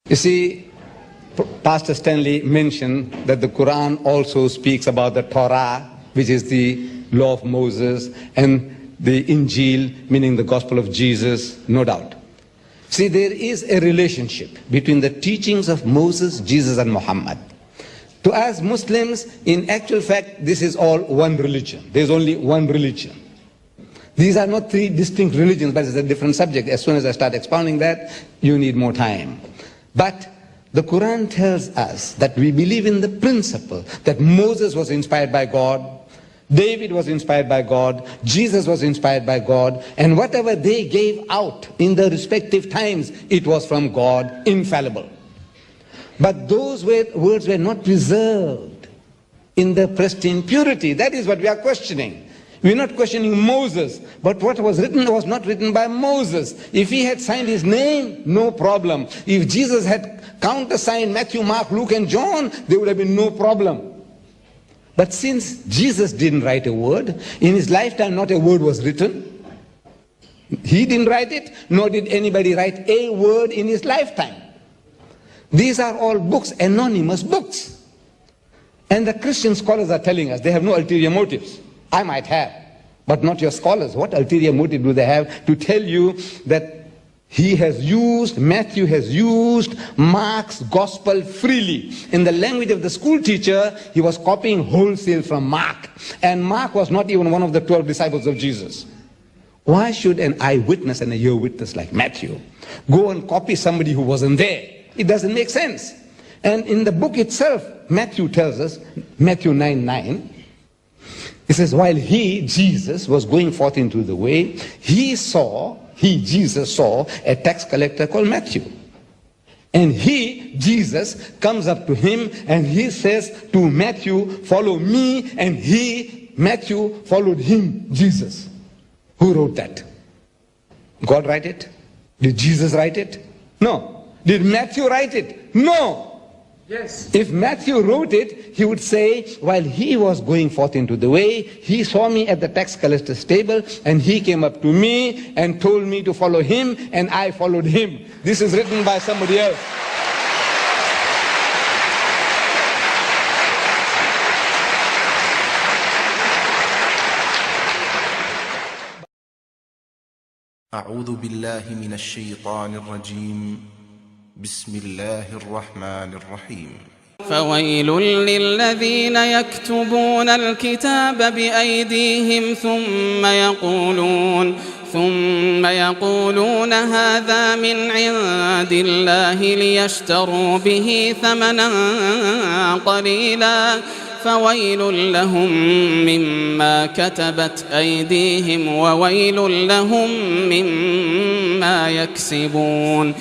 You see, Pastor Stanley mentioned that the Quran also speaks about the Torah, which is the law of Moses, and the Injil, meaning the gospel of Jesus, no doubt. See, there is a relationship between the teachings of Moses, Jesus, and Muhammad. To us Muslims, in actual fact, this is all one religion. There's only one religion. These are not three distinct religions, but it's a different subject. As soon as I start expounding that, you need more time. But the Quran tells us that we believe in the principle that Moses was inspired by God, David was inspired by God, Jesus was inspired by God, and whatever they gave out in the respective times, it was from God, infallible. But those words were not preserved in the pristine purity. That is what we are questioning. We're not questioning Moses, but what was written was not written by Moses. If he had signed his name, no problem. If Jesus had countersigned Matthew, Mark, Luke, and John, there would have been no problem. But since Jesus didn't write a word, in his lifetime not a word was written. He didn't write it, nor did anybody write a word in his lifetime. These are all books, anonymous books. And the Christian scholars are telling us they have no ulterior motives. I might have, but not your scholars. What ulterior motive do they have to tell you that Matthew has used Mark's gospel freely? In the language of the school teacher, he was copying wholesale from Mark. And Mark was not even one of the 12 disciples of Jesus. Why should an eyewitness and a ear witness like Matthew go and copy somebody who wasn't there? It doesn't make sense. And in the book itself, Matthew tells us, Matthew 9:9, it says, while he, Jesus, was going forth into the way, Jesus, saw a tax collector called Matthew. And he, Jesus, comes up to him and he says to Matthew, follow me. And Matthew, followed him, Jesus. Who wrote that? God write it? Did Jesus write it? No. Did Matthew write it? No. Yes. If Matthew wrote it, he would say, while he was going forth into the way, he saw me at the tax collector's table, and he came up to me and told me to follow him, and I followed him. This is written by somebody else. أعوذ بالله من الشيطان الرجيم بسم الله الرحمن الرحيم فويل للذين يكتبون الكتاب بأيديهم ثم يقولون هذا من عند الله ليشتروا به ثمنا قليلا فويل لهم مما كتبت أيديهم وويل لهم مما يكسبون